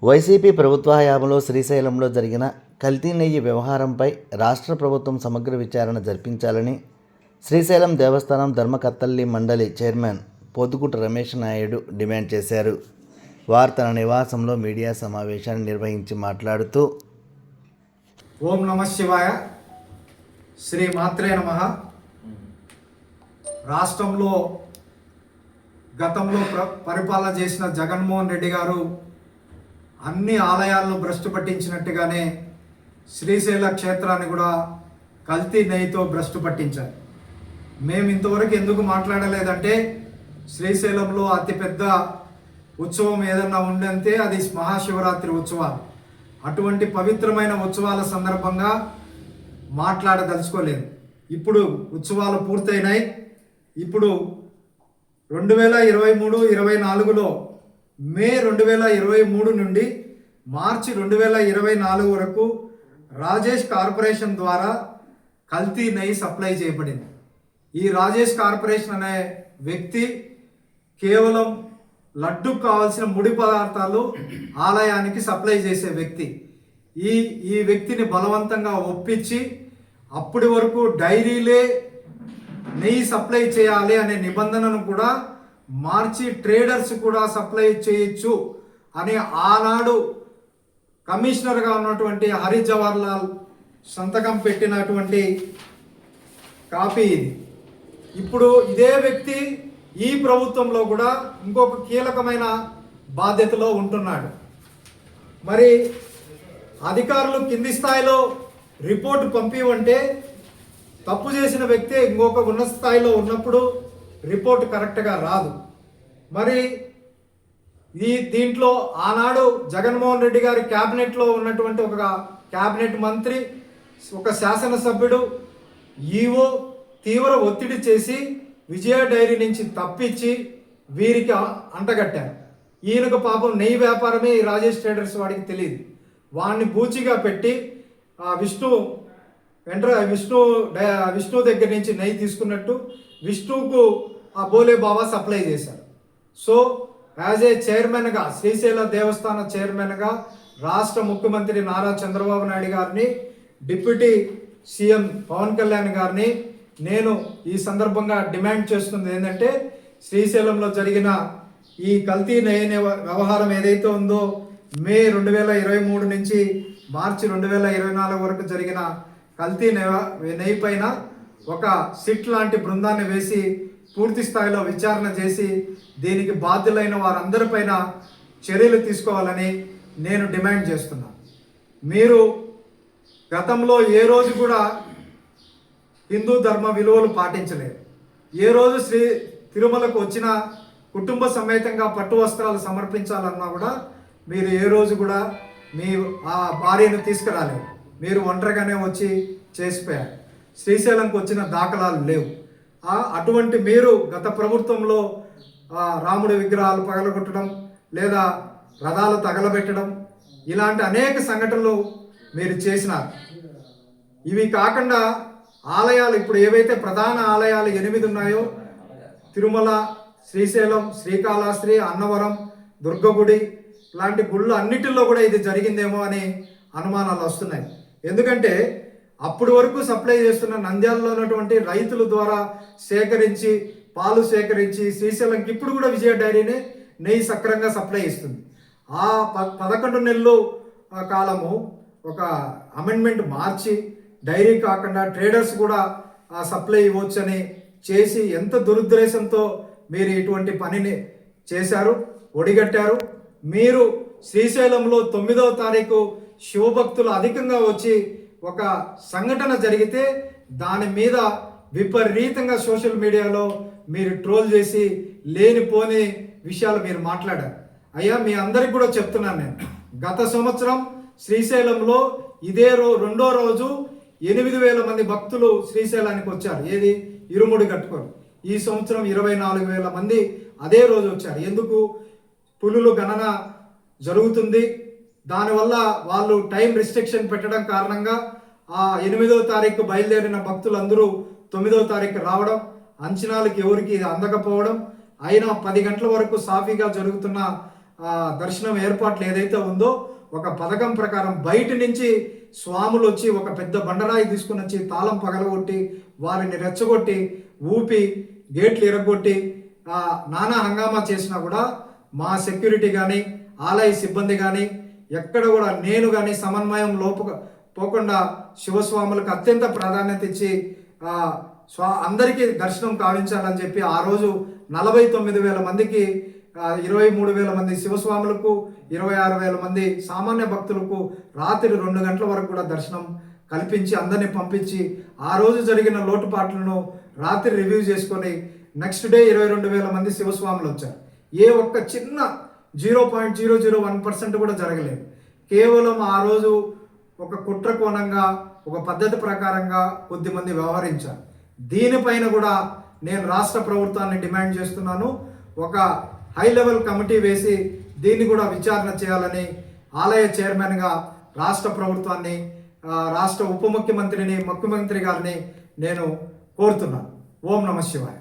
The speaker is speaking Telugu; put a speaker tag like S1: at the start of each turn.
S1: వైసీపీ ప్రభుత్వ హయాంలో శ్రీశైలంలో జరిగిన కల్తీ నెయ్యి వ్యవహారంపై రాష్ట్ర ప్రభుత్వం సమగ్ర విచారణ జరిపించాలని శ్రీశైలం దేవస్థానం ధర్మకర్తల్లి మండలి చైర్మన్ పొద్దుగుట రమేష్ నాయుడు డిమాండ్ చేశారు. వారు తన నివాసంలో మీడియా సమావేశాన్ని నిర్వహించి మాట్లాడుతూ,
S2: ఓం నమః శివాయ, శ్రీ మాత్రే నమః. రాష్ట్రంలో గతంలో పరిపాలన చేసిన జగన్మోహన్ రెడ్డి గారు అన్ని ఆలయాలను భ్రష్టు పట్టించినట్టుగానే శ్రీశైల క్షేత్రాన్ని కూడా కల్తీ నెయ్యితో భ్రష్టు పట్టించారు. మేము ఇంతవరకు ఎందుకు మాట్లాడలేదంటే, శ్రీశైలంలో అతిపెద్ద ఉత్సవం ఏదన్నా ఉందంటే అది మహాశివరాత్రి ఉత్సవాలు. అటువంటి పవిత్రమైన ఉత్సవాల సందర్భంగా మాట్లాడదలుచుకోలేదు. ఇప్పుడు ఉత్సవాలు పూర్తయినాయి. ఇప్పుడు 2023-24లో మే 2023 నుండి మార్చి 2024 వరకు రాజేష్ కార్పొరేషన్ ద్వారా కల్తీ నెయ్యి సప్లై చేయబడింది. ఈ రాజేష్ కార్పొరేషన్ అనే వ్యక్తి కేవలం లడ్డుకు కావాల్సిన ముడి పదార్థాలు ఆలయానికి సప్లై చేసే వ్యక్తి. ఈ వ్యక్తిని బలవంతంగా ఒప్పించి అప్పటి వరకు డైరీలే నెయ్యి సప్లై చేయాలి అనే నిబంధనను కూడా మార్చి ట్రేడర్స్ కూడా సప్లై చేయొచ్చు అని ఆనాడు కమిషనర్గా ఉన్నటువంటి హరి జవహర్ లాల్ సంతకం పెట్టినటువంటి కాపీ ఇది. ఇప్పుడు ఇదే వ్యక్తి ఈ ప్రభుత్వంలో కూడా ఇంకొక కీలకమైన బాధ్యతలో ఉంటున్నాడు. మరి అధికారులు కింది స్థాయిలో రిపోర్టు పంపివంటే తప్పు చేసిన వ్యక్తి ఇంకొక ఉన్నత స్థాయిలో ఉన్నప్పుడు రిపోర్ట్ కరెక్ట్గా రాదు. మరి దీంట్లో ఆనాడు జగన్మోహన్ రెడ్డి గారి క్యాబినెట్లో ఉన్నటువంటి ఒక క్యాబినెట్ మంత్రి, ఒక శాసనసభ్యుడు, ఈవో తీవ్ర ఒత్తిడి చేసి విజయ డైరీ నుంచి తప్పించి వీరికి అంటగట్టారు. ఈయనకు పాపం నెయ్యి వ్యాపారమే ఈ రాజేష్ ట్రేడర్స్ వాడికి తెలియదు. వాడిని బూచిగా పెట్టి విష్ణు దగ్గర నుంచి నెయ్యి తీసుకున్నట్టు విష్ణువుకు ఆ బోలే బాబా సప్లై చేశారు. సో యాజ్ ఏ చైర్మన్గా, శ్రీశైల దేవస్థాన చైర్మన్గా రాష్ట్ర ముఖ్యమంత్రి నారా చంద్రబాబు నాయుడు గారిని, డిప్యూటీ సీఎం పవన్ కళ్యాణ్ గారిని నేను ఈ సందర్భంగా డిమాండ్ చేస్తుంది ఏంటంటే, శ్రీశైలంలో జరిగిన ఈ కల్తీ నెయ్యి వ్యవహారం ఏదైతే ఉందో మే 2023 నుంచి మార్చి 2024 వరకు జరిగిన కల్తీ నెయ్యి పైన ఒక సిట్ లాంటి బృందాన్ని వేసి పూర్తి స్థాయిలో విచారణ చేసి దీనికి బాధ్యులైన వారందరిపైన చర్యలు తీసుకోవాలని నేను డిమాండ్ చేస్తున్నాను. మీరు గతంలో ఏ రోజు కూడా హిందూ ధర్మ విలువలు పాటించలేదు. ఏ రోజు శ్రీ తిరుమలకు వచ్చిన కుటుంబ సమేతంగా పట్టు వస్త్రాలు సమర్పించాలన్నా కూడా మీరు ఏ రోజు కూడా మీ ఆ భార్యను తీసుకురాలేదు. మీరు ఒంటరిగానే వచ్చి చేసిపోయారు. శ్రీశైలంకి వచ్చిన దాఖలాలు లేవు. అటువంటి మీరు గత ప్రభుత్వంలో రాముడి విగ్రహాలు పగలగొట్టడం, లేదా రథాలు తగలబెట్టడం, ఇలాంటి అనేక సంఘటనలు మీరు చేసినారు. ఇవి కాకుండా ఆలయాలు, ఇప్పుడు ఏవైతే ప్రధాన ఆలయాలు 8 ఉన్నాయో, తిరుమల, శ్రీశైలం, శ్రీకాళహస్తి, అన్నవరం, దుర్గగుడి లాంటి గుళ్ళు అన్నిటిలో కూడా ఇది జరిగిందేమో అని అనుమానాలు వస్తున్నాయి. ఎందుకంటే అప్పటి వరకు సప్లై చేస్తున్న నంద్యాలలో ఉన్నటువంటి రైతుల ద్వారా పాలు సేకరించి శ్రీశైలంకి ఇప్పుడు కూడా విజయ డైరీనే నెయ్యి సక్రంగా సప్లై ఇస్తుంది. ఆ 11 నెలలు కాలము ఒక అమెండ్మెంట్ మార్చి డైరీ కాకుండా ట్రేడర్స్ కూడా సప్లై ఇవ్వచ్చని చేసి ఎంత దురుద్దేశంతో మీరు ఇటువంటి పనిని చేశారు, ఒడిగట్టారు. మీరు శ్రీశైలంలో 9వ తారీఖు శివభక్తులు అధికంగా వచ్చి ఒక సంఘటన జరిగితే దాని మీద విపరీతంగా సోషల్ మీడియాలో మీరు ట్రోల్ చేసి లేనిపోని విషయాలు మీరు మాట్లాడారు. అయ్యా, మీ అందరికి కూడా చెప్తున్నాను నేను, గత సంవత్సరం శ్రీశైలంలో ఇదే రెండో రోజు 8,000 మంది భక్తులు శ్రీశైలానికి వచ్చారు. ఏది, ఇరుముడి కట్టుకొని. ఈ సంవత్సరం 24,000 మంది అదే రోజు వచ్చారు. ఎందుకు? పులుల గణన జరుగుతుంది. దానివల్ల వాళ్ళు టైం రిస్ట్రిక్షన్ పెట్టడం కారణంగా 8వ తారీఖు బయలుదేరిన భక్తులందరూ 9వ తారీఖు రావడం, అంచనాలకు ఎవరికి అందకపోవడం, అయినా 10 గంటల వరకు సాఫీగా జరుగుతున్న దర్శనం ఏర్పాట్లు ఏదైతే ఉందో ఒక పథకం ప్రకారం బయట నుంచి స్వాములు వచ్చి ఒక పెద్ద బండరాయి తీసుకుని వచ్చి తాళం పగలగొట్టి వారిని రెచ్చగొట్టి ఊపి గేట్లు ఇరగొట్టి నానా హంగామా చేసినా కూడా మా సెక్యూరిటీ కానీ ఆలయ సిబ్బంది కానీ ఎక్కడ కూడా నేను కానీ సమన్వయం పోకుండా శివస్వాములకు అత్యంత ప్రాధాన్యత ఇచ్చి అందరికీ దర్శనం కావించాలని చెప్పి ఆ రోజు 49,000 మందికి 23,000 మంది శివస్వాములకు 26,000 మంది సామాన్య భక్తులకు రాత్రి 2 గంటల వరకు కూడా దర్శనం కల్పించి అందరినీ పంపించి ఆ రోజు జరిగిన లోటుపాట్లను రాత్రి రివ్యూ చేసుకొని నెక్స్ట్ డే 22,000 మంది శివస్వాములు వచ్చారు. ఏ ఒక్క చిన్న 0.001% కూడా జరగలేదు. కేవలం ఆ రోజు ఒక కుట్ర కోణంగా ఒక పద్ధతి ప్రకారంగా కొద్దిమంది వ్యవహరించారు. దీనిపైన కూడా నేను రాష్ట్ర ప్రభుత్వాన్ని డిమాండ్ చేస్తున్నాను. ఒక హై లెవెల్ కమిటీ వేసి దీన్ని కూడా విచారణ చేయాలని ఆలయ చైర్మన్గా రాష్ట్ర ప్రభుత్వాన్ని, రాష్ట్ర ఉప ముఖ్యమంత్రిని, ముఖ్యమంత్రి గారిని నేను కోరుతున్నాను. ఓం నమః శివాయ.